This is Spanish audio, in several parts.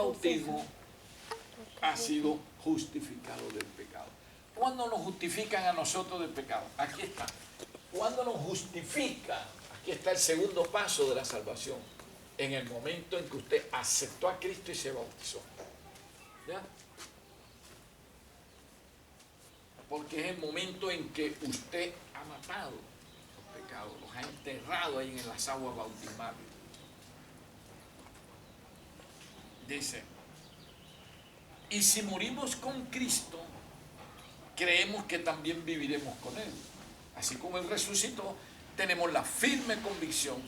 bautismo ha sido justificado del pecado. ¿Cuándo nos justifican a nosotros del pecado? Aquí está. ¿Cuándo nos justifica? Aquí está el segundo paso de la salvación. En el momento en que usted aceptó a Cristo y se bautizó. ¿Ya? Porque es el momento en que usted ha matado los pecados, los ha enterrado ahí en las aguas bautismales. Dice, y si morimos con Cristo, creemos que también viviremos con Él. Así como Él resucitó, tenemos la firme convicción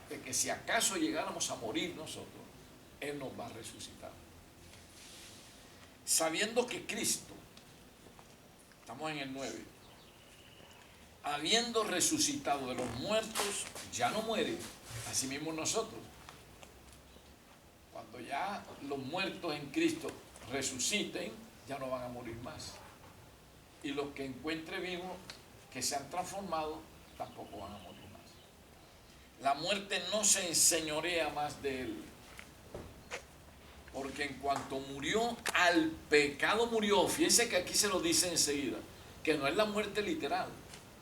de que si acaso llegáramos a morir nosotros, Él nos va a resucitar. Sabiendo que Cristo, estamos en el 9, habiendo resucitado de los muertos, ya no muere, así mismo nosotros. Cuando ya los muertos en Cristo resuciten, ya no van a morir más. Y los que encuentre vivos, que se han transformado, tampoco van a morir más. La muerte no se enseñorea más de él. Porque en cuanto murió, al pecado murió. Fíjense que aquí se lo dice enseguida, que no es la muerte literal,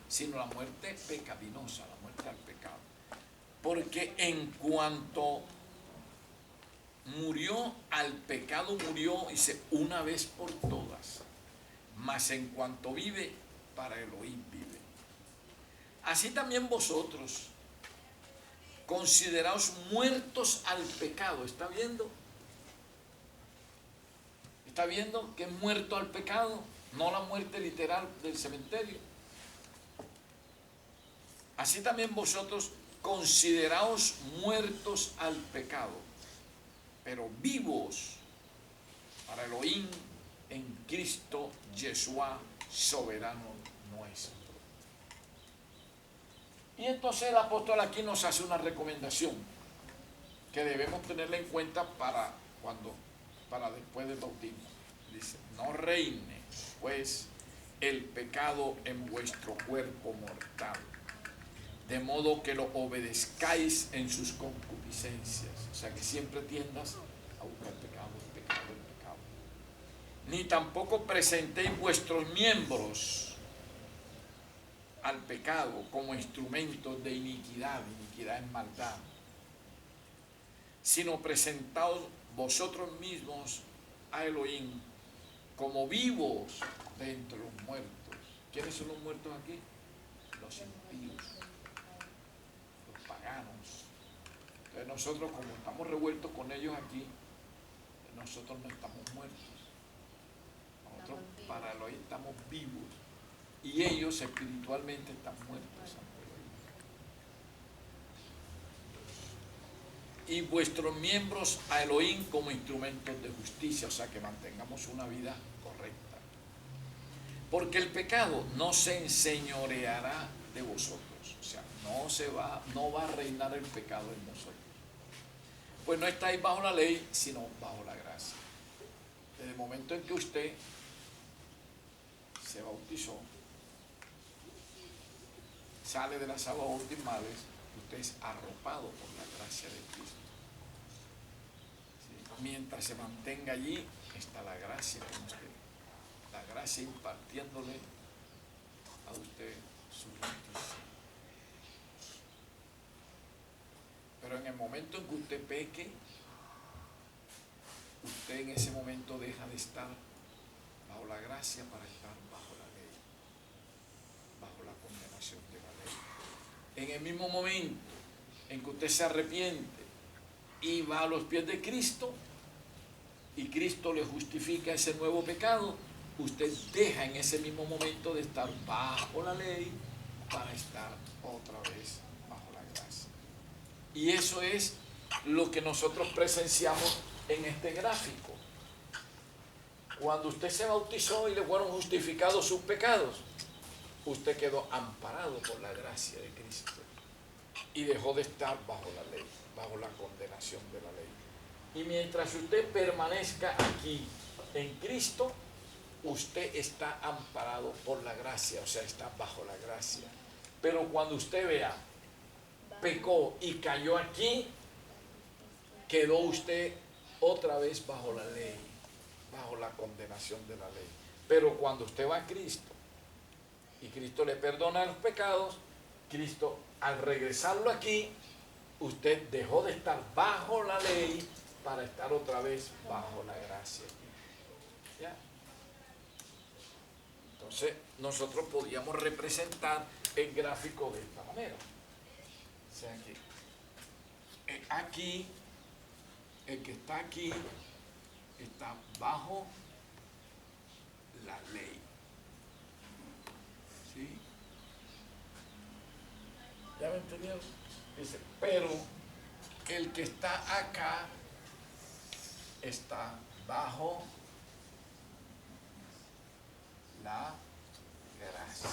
sino la muerte pecaminosa, la muerte al pecado. Porque en cuanto murió, al pecado murió, dice, una vez por todas. Mas en cuanto vive, para Elohim vive. Así también vosotros, consideraos muertos al pecado. ¿Está viendo? ¿Está viendo que es muerto al pecado? No la muerte literal del cementerio. Así también vosotros, consideraos muertos al pecado, pero vivos para Elohim en Cristo Yeshua, soberano nuestro. Y entonces el apóstol aquí nos hace una recomendación que debemos tenerla en cuenta para después del bautismo. Dice, no reine pues el pecado en vuestro cuerpo mortal, de modo que lo obedezcáis en sus concupiscencias. O sea, que siempre tiendas a buscar el pecado. Ni tampoco presentéis vuestros miembros al pecado como instrumentos de iniquidad en maldad, sino presentaos vosotros mismos a Elohim como vivos de entre los muertos. ¿Quiénes son los muertos aquí? Los impíos, los paganos. Entonces nosotros, como estamos revueltos con ellos aquí, nosotros no estamos muertos. Nosotros para Elohim estamos vivos. Y ellos espiritualmente están muertos. Y vuestros miembros a Elohim como instrumentos de justicia, o sea, que mantengamos una vida correcta. Porque el pecado no se enseñoreará de vosotros, o sea, no va a reinar el pecado en nosotros. Pues no estáis bajo la ley, sino bajo la gracia. Desde el momento en que usted se bautizó, sale de las aguas bautismales, usted es arropado por la gracia de Cristo. ¿Sí? Mientras se mantenga allí, está la gracia con usted. La gracia impartiéndole a usted su justicia. Pero en el momento en que usted peque, usted en ese momento deja de estar bajo la gracia para estar bajo la ley, bajo la condenación de la ley. En el mismo momento en que usted se arrepiente y va a los pies de Cristo y Cristo le justifica ese nuevo pecado, usted deja en ese mismo momento de estar bajo la ley para estar otra vez bajo la gracia. Y eso es lo que nosotros presenciamos en este gráfico. Cuando usted se bautizó y le fueron justificados sus pecados, usted quedó amparado por la gracia de Cristo y dejó de estar bajo la ley, bajo la condenación de la ley. Y mientras usted permanezca aquí en Cristo, usted está amparado por la gracia, o sea, está bajo la gracia. Pero cuando usted vea, pecó y cayó aquí, quedó usted otra vez bajo la ley, bajo la condenación de la ley. Pero cuando usted va a Cristo y Cristo le perdona los pecados, Cristo al regresarlo aquí, usted dejó de estar bajo la ley para estar otra vez bajo la gracia. ¿Ya? Entonces nosotros podíamos representar el gráfico de esta manera. O sea que aquí, el que está aquí está bajo la ley. ¿Sí? ¿Ya me entendieron? Dice, pero el que está acá está bajo la gracia.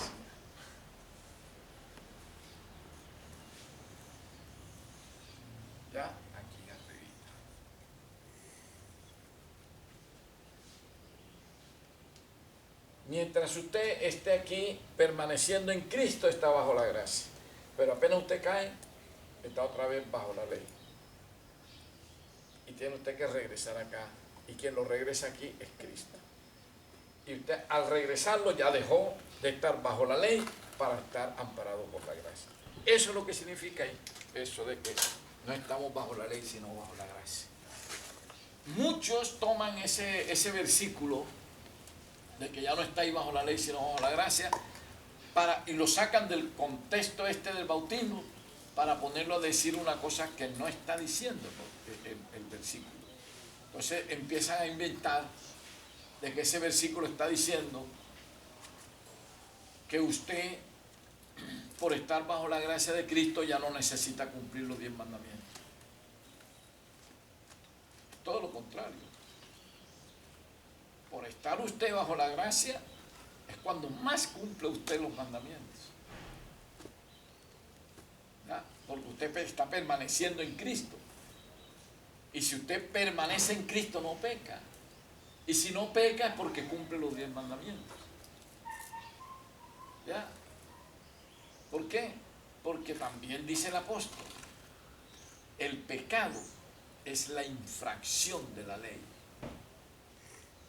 Ya, aquí arriba. Mientras usted esté aquí permaneciendo en Cristo, está bajo la gracia. Pero apenas usted cae, está otra vez bajo la ley. Y tiene usted que regresar acá. Y quien lo regresa aquí es Cristo. Y usted al regresarlo ya dejó de estar bajo la ley para estar amparado por la gracia. Eso es lo que significa eso de que no estamos bajo la ley, sino bajo la gracia. Muchos toman ese versículo de que ya no estáis bajo la ley, sino bajo la gracia, y lo sacan del contexto del bautismo para ponerlo a decir una cosa que no está diciendo el versículo. Entonces empiezan a inventar de que ese versículo está diciendo que usted, por estar bajo la gracia de Cristo, ya no necesita cumplir los 10 mandamientos. Todo lo contrario. Por estar usted bajo la gracia es cuando más cumple usted los mandamientos. ¿Ya? Porque usted está permaneciendo en Cristo. Y si usted permanece en Cristo, no peca. Y si no peca es porque cumple los 10 mandamientos. ¿Ya? ¿Por qué? Porque también dice el apóstol, el pecado es la infracción de la ley.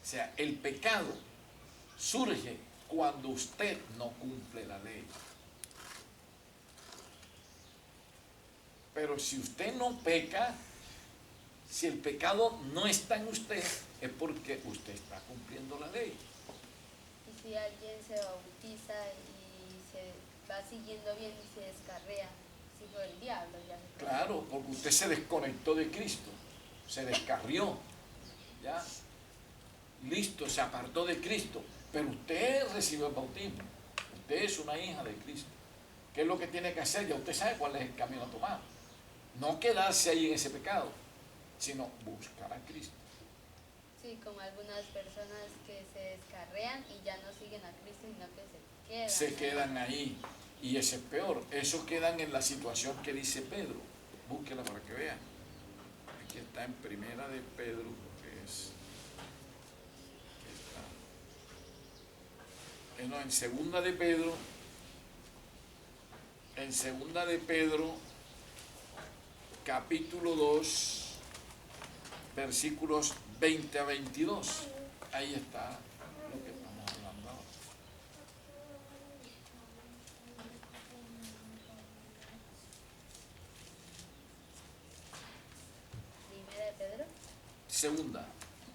O sea, el pecado surge cuando usted no cumple la ley. Pero si usted no peca, si el pecado no está en usted, es porque usted está cumpliendo la ley. Y si alguien se bautiza y se va siguiendo bien y se descarrea, es hijo del diablo. Ya. Claro, porque usted se desconectó de Cristo, se descarrió, ¿ya? Listo, se apartó de Cristo, pero usted recibió el bautismo, usted es una hija de Cristo. ¿Qué es lo que tiene que hacer? Ya usted sabe cuál es el camino a tomar. No quedarse ahí en ese pecado, sino buscar a Cristo. Sí, como algunas personas que se descarrean y ya no siguen a Cristo, sino que se quedan ahí. Y ese es peor. Esos quedan en la situación que dice Pedro. Búsquela para que vean. Aquí está en Primera de Pedro, que es... No, en Segunda de Pedro. En Segunda de Pedro, capítulo 2, versículos 20 a 22. Ahí está lo que estamos hablando ahora. ¿Primera de Pedro?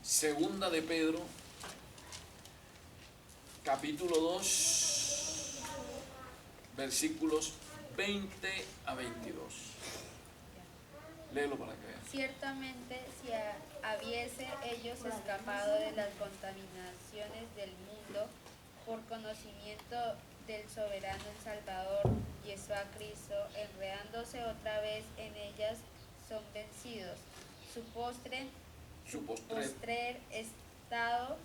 Segunda de Pedro, capítulo 2, versículos 20 a 22. Léelo para que vean. Ciertamente, si habiese ellos escapado de las contaminaciones del mundo por conocimiento del soberano Salvador, Yeshua Cristo, enredándose otra vez en ellas, son vencidos. Su postrer estado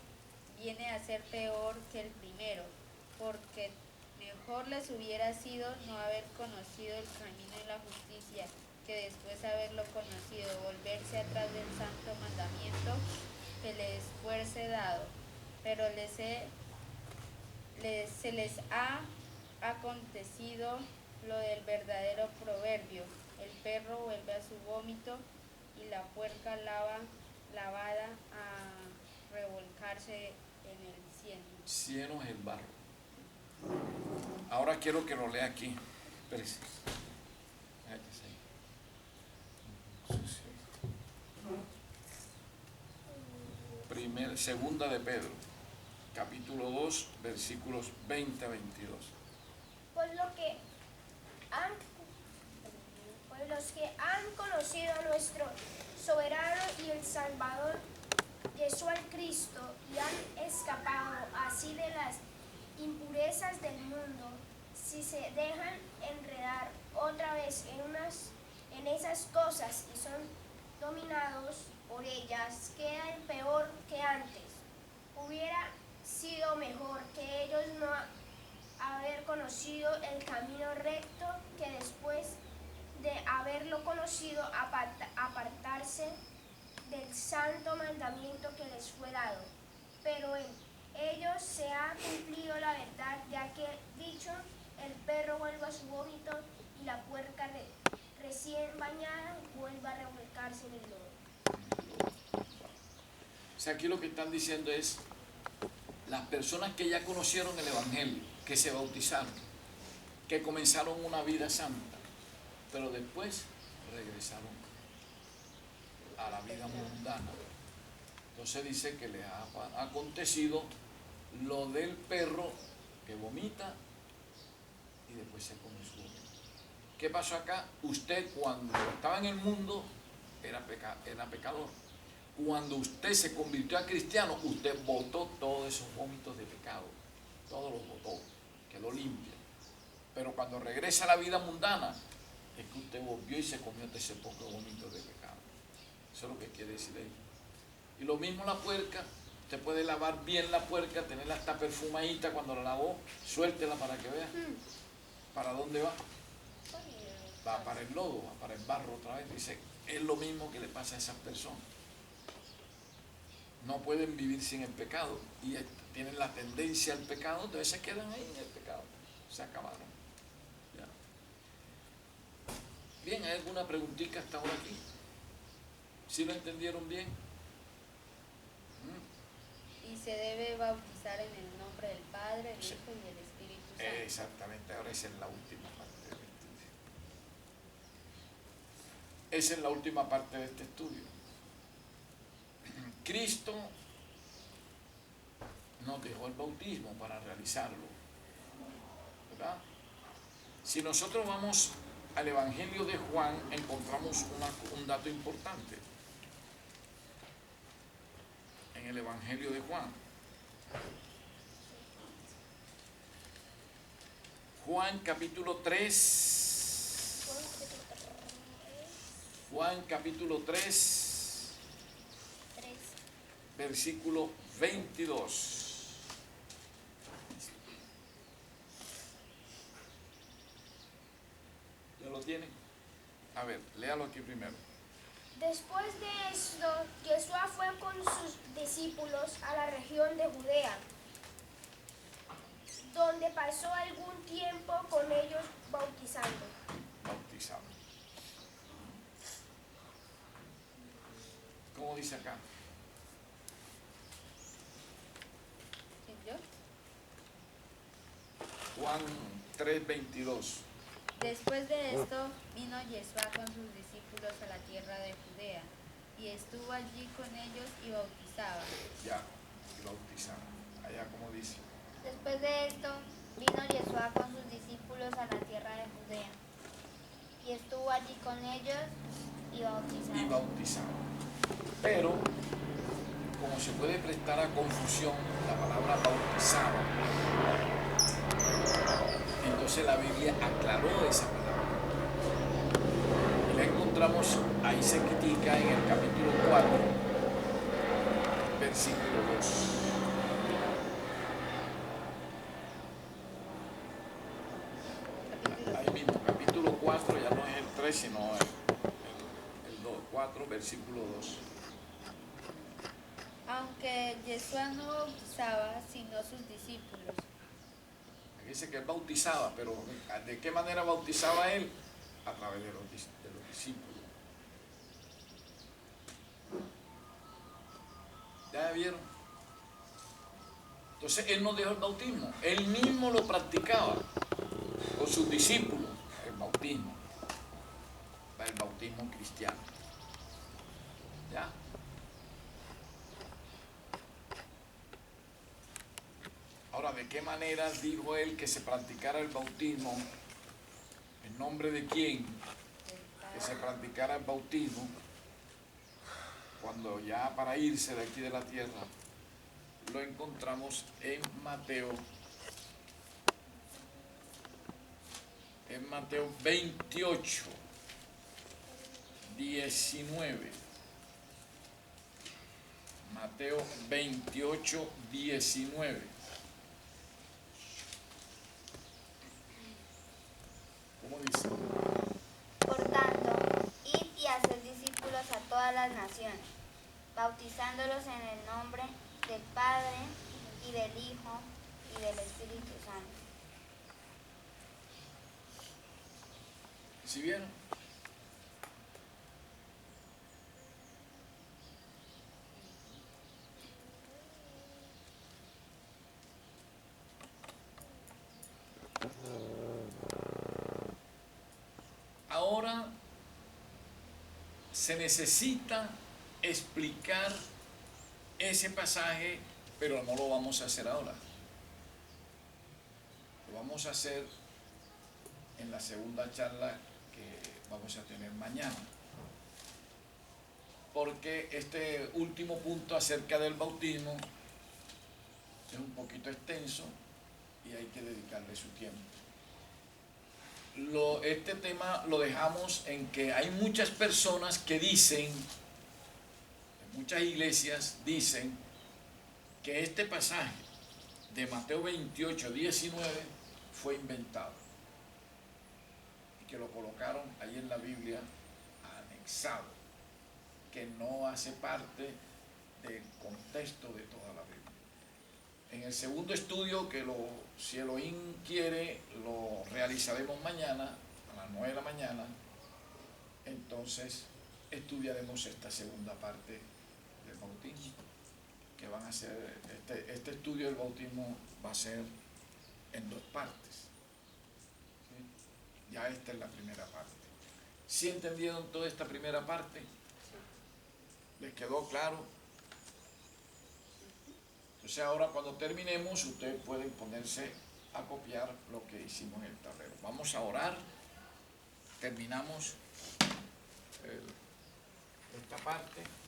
viene a ser peor que el primero, porque mejor les hubiera sido no haber conocido el camino de la justicia, que después de haberlo conocido, volverse atrás del santo mandamiento que les fuese dado. Pero se les ha acontecido lo del verdadero proverbio: el perro vuelve a su vómito y la puerca lava lavada a revolcarse en el cieno. Cieno es el barro. Ahora quiero que lo lea aquí. Espérese. Segunda de Pedro, capítulo 2, versículos 20 a 22. Pues los que han conocido a nuestro soberano y el Salvador, Jesús Cristo, y han escapado así de las impurezas del mundo, si se dejan enredar otra vez en esas cosas y son dominados por ellas, quedan peor que antes. Hubiera sido mejor que ellos no haber conocido el camino recto, que después de haberlo conocido apartarse del santo mandamiento que les fue dado. Pero en ellos se ha cumplido la verdad, ya que dicho, el perro vuelve a su vómito y la puerca recién bañada vuelve a revolcarse en el lodo. O sea, aquí lo que están diciendo es las personas que ya conocieron el Evangelio, que se bautizaron, que comenzaron una vida santa, pero después regresaron a la vida mundana. Entonces dice que les ha acontecido lo del perro que vomita y después se come su vómito. ¿Qué pasó acá? Usted cuando estaba en el mundo era pecador. Cuando usted se convirtió a cristiano, usted botó todos esos vómitos de pecado. Todos los botó, quedó limpio. Pero cuando regresa a la vida mundana, es que usted volvió y se comió ese poco vómito de pecado. Eso es lo que quiere decir ahí. Y lo mismo la puerca. Usted puede lavar bien la puerca, tenerla hasta perfumadita cuando la lavó, suéltela para que vea. ¿Para dónde va? Va para el lodo, va para el barro otra vez. Dice, es lo mismo que le pasa a esas personas. No pueden vivir sin el pecado y tienen la tendencia al pecado, entonces se quedan ahí en el pecado. Se acabaron. ¿Ya? Bien, ¿hay alguna preguntita hasta ahora aquí? ¿Sí lo entendieron bien? Y se debe bautizar en el nombre del Padre, el Hijo y el Espíritu Santo. Exactamente, ahora esa es la última parte del estudio. Esa es la última parte de este estudio. Cristo nos dejó el bautismo para realizarlo, ¿verdad? Si nosotros vamos al Evangelio de Juan, encontramos un dato importante. En el Evangelio de Juan. Juan capítulo 3. Juan capítulo 3. Versículo 22. ¿Ya lo tienen? A ver, léalo aquí primero. Después de esto, Jesús fue con sus discípulos a la región de Judea, donde pasó algún tiempo con ellos bautizando. Bautizado. ¿Cómo dice acá? ¿Yo? Juan 3:22. Después de esto, vino Yeshua con sus discípulos a la tierra de Judea, y estuvo allí con ellos y bautizaba. Ya, y bautizaba. Allá como dice. Después de esto, vino Yeshua con sus discípulos a la tierra de Judea, y estuvo allí con ellos y bautizaba. Y bautizaba. Pero, como se puede prestar a confusión la palabra bautizaba, entonces la Biblia aclaró esa palabra. Y la encontramos, ahí se critica en el capítulo 4, versículo 2. Ahí mismo, capítulo 4, ya no es el 3, sino el 2, 4, versículo 2. Aunque Yeshua no bautizaba, sino sus discípulos. Aquí dice que él bautizaba, pero ¿de qué manera bautizaba él? A través de los discípulos. ¿Ya vieron? Entonces él no dejó el bautismo, él mismo lo practicaba con sus discípulos, el bautismo cristiano. ¿Ya? Ahora, ¿de qué manera dijo él que se practicara el bautismo? ¿En nombre de quién? Que se practicara el bautismo cuando ya para irse de aquí de la tierra. Lo encontramos en Mateo 28, 19. Mateo 28, 19. ¿Cómo dice? Por tanto, id y haced discípulos a todas las naciones, bautizándolos en el nombre del Padre, y del Hijo, y del Espíritu Santo. ¿Sí vieron? Ahora se necesita explicar ese pasaje, pero no lo vamos a hacer ahora. Lo vamos a hacer en la segunda charla que vamos a tener mañana. Porque este último punto acerca del bautismo es un poquito extenso y hay que dedicarle su tiempo. Este tema lo dejamos en que hay muchas personas que dicen, en muchas iglesias dicen, que este pasaje de Mateo 28, 19 fue inventado y que lo colocaron ahí en la Biblia anexado, que no hace parte del contexto de toda la Biblia. En el segundo estudio, que si Elohim quiere, lo realizaremos mañana a las 9 de la mañana, entonces estudiaremos esta segunda parte del bautismo, que van a ser, este estudio del bautismo va a ser en 2 partes. ¿Sí? Ya esta es la primera parte. ¿Sí entendieron toda esta primera parte? ¿Les quedó claro? Entonces ahora cuando terminemos, ustedes pueden ponerse a copiar lo que hicimos en el tablero. Vamos a orar. Terminamos esta parte.